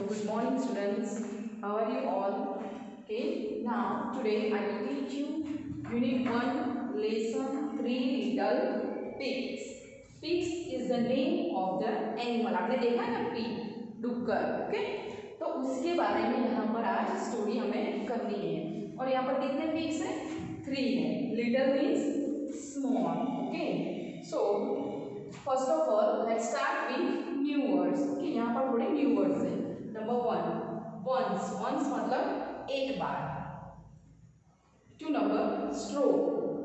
Good morning, students. How are you all? Okay, now today I will teach you Unit 1, Lesson 3, Little Pigs. Pigs is the name of the animal. आपने देखा है ना, pig, डुक्कर. Okay, तो उसके बारे में यहाँ पर आज स्टोरी हमें करनी है. और यहाँ पर कितने pigs हैं? 3 है. Little means small. Okay, so first of all let's start with new words. Okay, यहाँ पर थोड़े न्यू वर्ड्स हैं. Number 1, once. वंस मतलब एक बार. 2 नंबर स्ट्रो.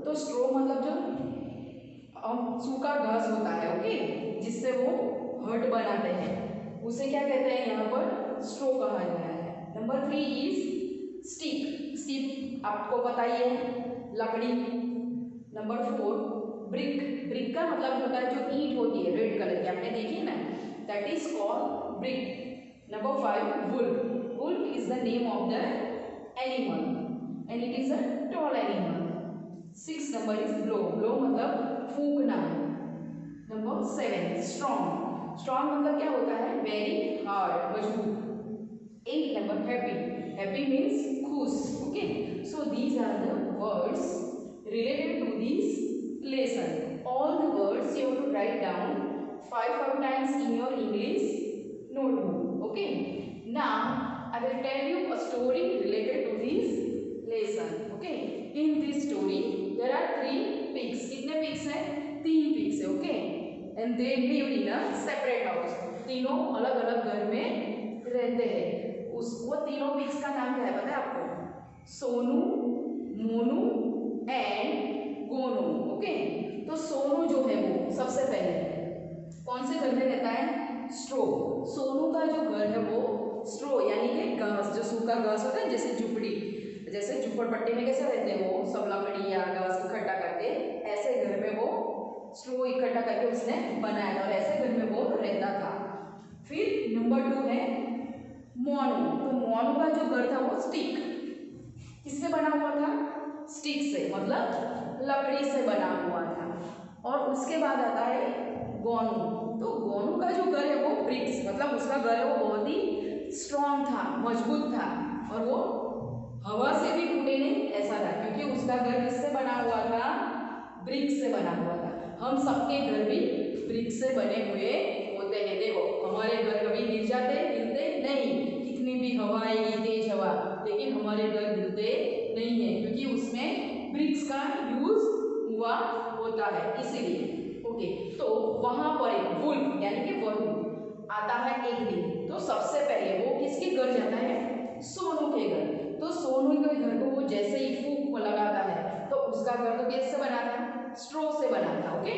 तो स्ट्रो मतलब जो सूखा घास होता है, ओके, जिससे वो हट बनाते हैं, उसे क्या कहते हैं यहाँ पर? स्ट्रो कहा गया है. Number 3 is stick. स्टिक आपको पता ही है, लकड़ी. Number 4 brick. ब्रिक का मतलब होता है जो ईंट होती है रेड कलर की, आपने देखी है ना, that is called brick. Number 5 wolf. Wolf is the name of the animal and it is a tall animal. 6 number is blow. Blow मतलब फूंकना. Number 7 strong. स्ट्रॉन्ग मतलब क्या होता है? वेरी हार्ड, मजबूत. 8 नंबर हैप्पी. हैप्पी मीन्स खुश. Okay, so these are the words related to this lesson. All the words you have to write down 5 times in your English notebook. Okay, now I will tell you a story related to this lesson. Okay, in this story there are 3 pigs. कितने pigs हैं? 3 pigs है. Okay, and they live in a separate house. तीनों अलग अलग घर में रहते हैं. वो तीनों pigs का नाम क्या है पता है आपको? सोनू, मोनू एंड गोनू. ओके, तो सोनू जो है वो सबसे पहले कौन से घर में रहता है? स्ट्रो. सोनू का जो घर है वो स्ट्रो यानी कि घास, जो सूखा घास होता है, जैसे झुपड़ी, जैसे झुपड़पट्टी में कैसे रहते हैं वो सब लकड़ी या घास इकट्ठा करके, ऐसे घर में वो स्ट्रो इकट्ठा करके उसने बनाया था और ऐसे घर में वो रहता था. फिर नंबर 2 है मोनू. तो मोनू का जो घर था वो स्टिक. किससे बना हुआ था? स्टिक से, मतलब लकड़ी से बना हुआ था. और उसके बाद आता है गोनू. तो गोनू का जो घर है वो ब्रिक्स, मतलब उसका घर है वो बहुत ही स्ट्रॉन्ग था, मजबूत था, और वो हवा से भी टूटे नहीं ऐसा था, क्योंकि उसका घर किससे बना हुआ था? ब्रिक्स से बना हुआ था. हम सबके घर भी ब्रिक्स से बने हुए होते हैं. देखो, हमारे घर कभी गिर जाते, हिलते नहीं, कितनी भी हवा आएगी, तेज हवा, लेकिन हमारे घर हिलते नहीं है, क्योंकि उसमें ब्रिक्स का यूज हुआ होता है, इसीलिए. ओके, तो वहां पर एक वुल्फ यानी कि वरुण आता है एक दिन. तो सबसे पहले वो किसके घर जाता है? सोनू के घर. तो सोनू के घर को वो जैसे ही फूंक लगाता है तो उसका घर तो कैसे बना था? स्ट्रो से बना था. ओके,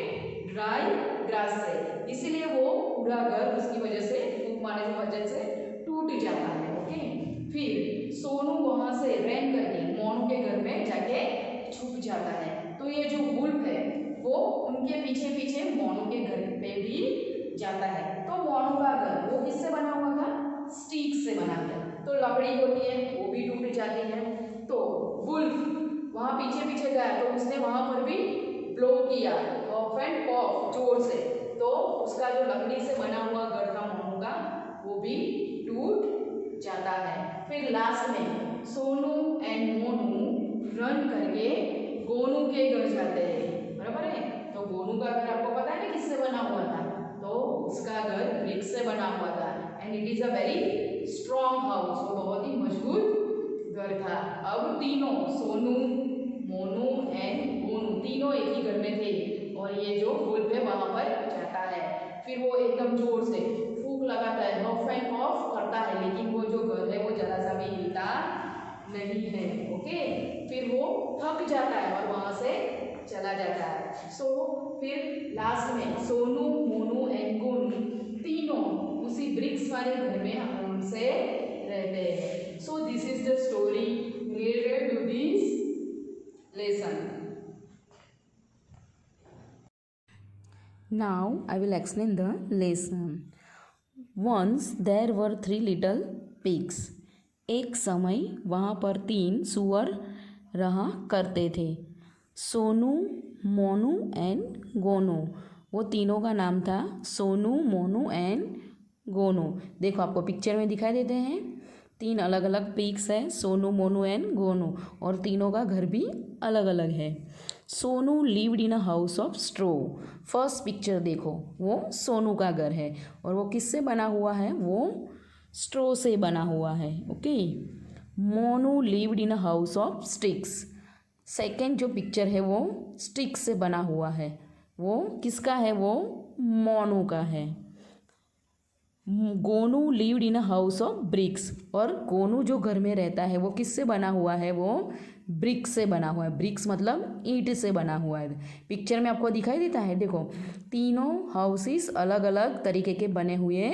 ड्राई ग्रास से, इसीलिए वो पूरा घर उसकी वजह से, फूंक मारने की वजह से टूट जाता है. ओके, फिर सोनू वहां से रन करके मोनू के घर में जाके छुप जाता है. तो ये जो वुल्फ है वो उनके पीछे पीछे मोनू के घर पे भी जाता है. तो मोनू का घर वो किससे बना हुआ था? स्टिक से बना था. तो लकड़ी होती है वो भी टूट जाती है. तो वुल्फ वहां पीछे पीछे गया तो उसने वहां पर भी ब्लो किया, ऑफ एंड पॉफ, जोर से. तो उसका जो लकड़ी से बना हुआ घर था मोनू का, वो भी टूट जाता है. फिर लास्ट में सोनू एंड मोनू रन करके गोनू के घर जाते हैं, बराबर है. तो गोनू का घर आपको पता है ना किससे बना हुआ था? तो उसका घर ब्रिक से बना हुआ था and it is a very strong house. वो बहुत ही मजबूत घर था. अब तीनों सोनू, मोनू एंड गोनू तीनों एक ही घर में थे और ये जो वुल्फ है वहां पर जाता है. फिर वो एकदम जोर से फूंक लगाता है, हफ एंड पफ करता है, लेकिन वो जो घर है वो जरा सा भी हिलता नहीं है. ओके, फिर वो थक जाता है और वहां से चला जाता है. सो फिर लास्ट में सोनू, मोनू एंड गोनू तीनों उसी ब्रिक्स वाले घर में आराम से रहते हैं. So this is the story related to this lesson. Now I will explain the lesson. Once there were 3 little pigs. एक समय वहाँ पर 3 सुअर रहा करते थे. सोनू, मोनू एंड गोनू. वो तीनों का नाम था सोनू, मोनू एंड गोनू। देखो आपको पिक्चर में दिखाई देते हैं, 3 अलग अलग पिग्स है, सोनू, मोनू एंड गोनू, और तीनों का घर भी अलग अलग है। Sonu lived in a house of straw. First picture देखो, वो सोनू का घर है और वो किससे बना हुआ है, वो स्ट्रो से बना हुआ है। Okay. Monu lived in a house of sticks. Second जो पिक्चर है वो स्टिक्स से बना हुआ है, वो किसका है, वो मोनू का है। Gonu lived in a house of BRICS, और गोनू जो घर में रहता है वो किससे बना हुआ है, वो ब्रिक्स से बना हुआ है। ब्रिक्स मतलब ईंट से बना हुआ है। पिक्चर में आपको दिखाई देता है, देखो तीनों हाउसेस अलग अलग तरीके के बने हुए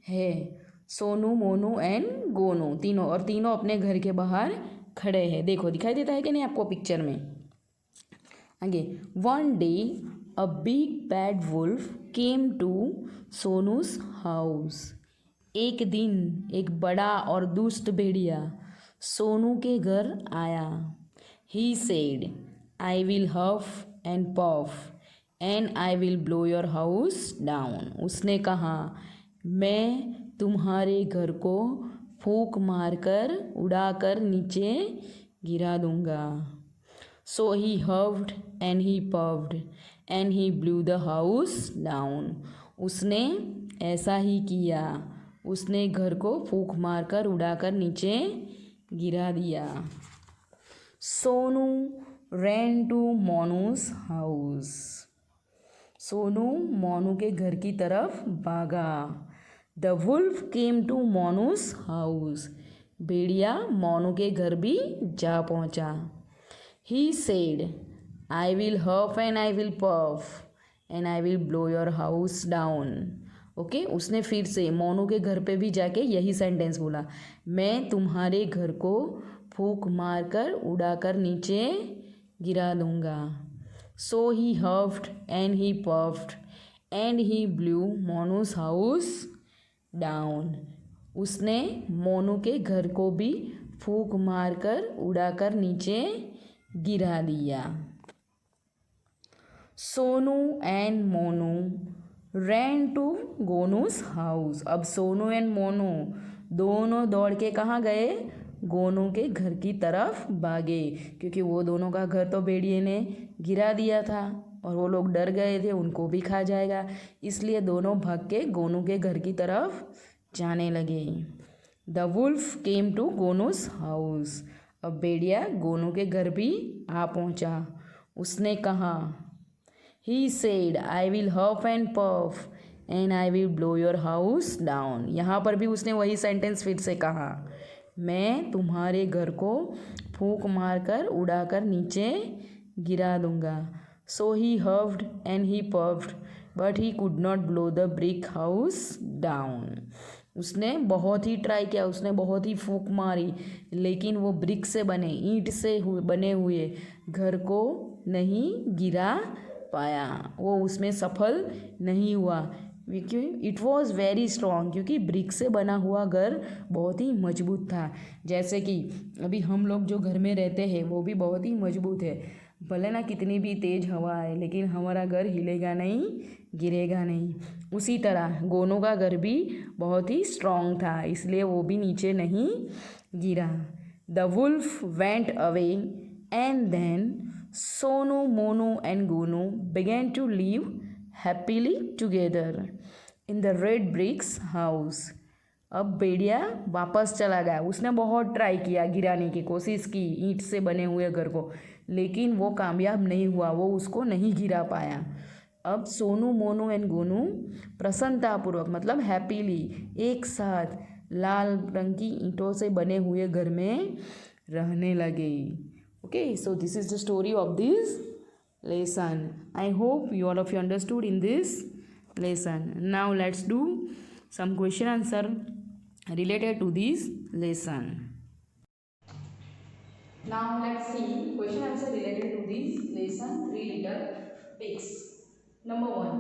हैं। सोनू, मोनू एंड गोनू तीनों, और तीनों अपने घर के बाहर खड़े हैं। देखो दिखाई देता है कि नहीं आपको पिक्चर में। आगे, one day a big bad wolf came to Sonu's house. एक दिन एक बड़ा और दुष्ट भेड़िया सोनू के घर आया। He said, I will huff and puff and I will blow your house down. उसने कहा, मैं तुम्हारे घर को फूंक मारकर उड़ाकर नीचे गिरा दूंगा। So he huffed and he puffed and he blew the house down. उसने ऐसा ही किया, उसने घर को फूंक मारकर उड़ाकर नीचे गिरा दिया। Sonu ran to Monu's house. Sonu Monu के घर की तरफ भागा। The wolf came to Monu's house. भेड़िया मोनू के घर भी जा पहुंचा। He said, I will huff and I will puff and I will blow your house down. Okay, उसने फिर से मोनू के घर पे भी जाके यही सेंटेंस बोला, मैं तुम्हारे घर को फूंक मारकर उड़ाकर नीचे गिरा दूंगा। So he huffed and he puffed and he blew Monu's house down. उसने मोनू के घर को भी फूंक मारकर उड़ाकर नीचे गिरा दिया। Sonu and Monu ran to Gonu's house. अब सोनू एंड मोनू दोनों दौड़ के कहाँ गए, गोनू के घर की तरफ भागे, क्योंकि वो दोनों का घर तो भेड़िए ने गिरा दिया था और वो लोग डर गए थे उनको भी खा जाएगा, इसलिए दोनों भाग के गोनू के घर की तरफ जाने लगे। The wolf came to Gonu's house. अब भेड़िया गोनू के घर भी आ पहुंचा। उसने कहा, he said, I will huff and puff and I will blow your house down. यहाँ पर भी उसने वही सेंटेंस फिर से कहा, मैं तुम्हारे घर को फूंक मारकर उड़ाकर नीचे गिरा दूंगा। So he huffed and he puffed but he could not blow the brick house down. उसने बहुत ही ट्राई किया, उसने बहुत ही फूंक मारी, लेकिन वो ब्रिक से बने, ईंट से बने हुए घर को नहीं गिरा पाया, वो उसमें सफल नहीं हुआ। क्योंकि इट वॉज़ वेरी स्ट्रॉन्ग, क्योंकि ब्रिक से बना हुआ घर बहुत ही मजबूत था। जैसे कि अभी हम लोग जो घर में रहते हैं वो भी बहुत ही मजबूत है, भले ना कितनी भी तेज़ हवा आए लेकिन हमारा घर हिलेगा नहीं, गिरेगा नहीं। उसी तरह गोनू का घर भी बहुत ही स्ट्रॉन्ग था, इसलिए वो भी नीचे नहीं गिरा। The wolf went away and then Sonu, Monu and Gonu began to live happily together in the red bricks house. अब भेड़िया वापस चला गया, उसने बहुत ट्राई किया, गिराने की कोशिश की ईंट से बने हुए घर को, लेकिन वो कामयाब नहीं हुआ, वो उसको नहीं गिरा पाया। अब सोनू, मोनू एंड गोनू प्रसन्नतापूर्वक मतलब हैप्पीली एक साथ लाल रंग की ईंटों से बने हुए घर में रहने लगे। Okay, so this is the story of this lesson. I hope you all of you understood in this lesson. Now let's do some question answer related to this lesson. Now let's see question answer related to this lesson. 3 little pigs. Number 1,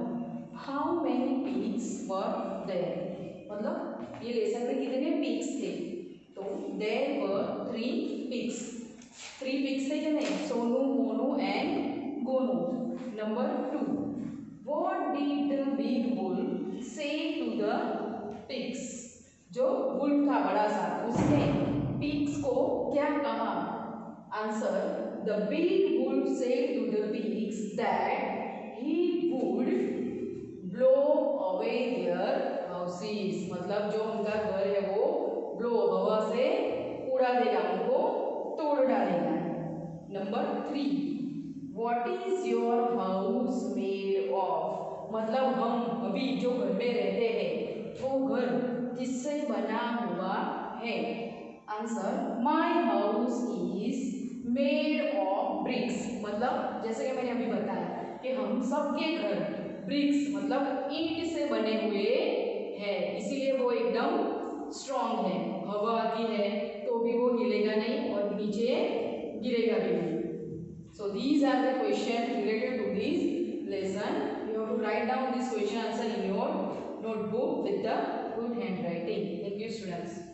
how many pigs were there? मतलब ये lesson में कितने pigs थे? तो there were 3 pigs. 3 pigs थे कितने? Sonu, Monu and Gonu. Number 2, what did the big bull say to the pigs, जो wolf था बड़ा सा, उसने पिग्स को क्या कहा? Answer, the big wolf said to the pigs that he would blow away their houses, मतलब जो उनका घर है वो ब्लो, हवा से उड़ा देगा, उनको तोड़ डालेगा। Number 3, what is your house made of, मतलब हम अभी जो घर में रहते हैं वो घर किससे बना हुआ है? Answer, my house is made of BRICS, मतलब जैसे कि मैंने अभी बताया कि हम सबके घर ब्रिक्स मतलब ईंट से बने हुए हैं, इसीलिए वो एकदम स्ट्रॉन्ग है, हवा आती है तो भी वो हिलेगा नहीं और नीचे गिरेगा भी नहीं। So these are the questions related to this lesson. You have to write down this question answer in your notebook with the good handwriting. Thank you, students.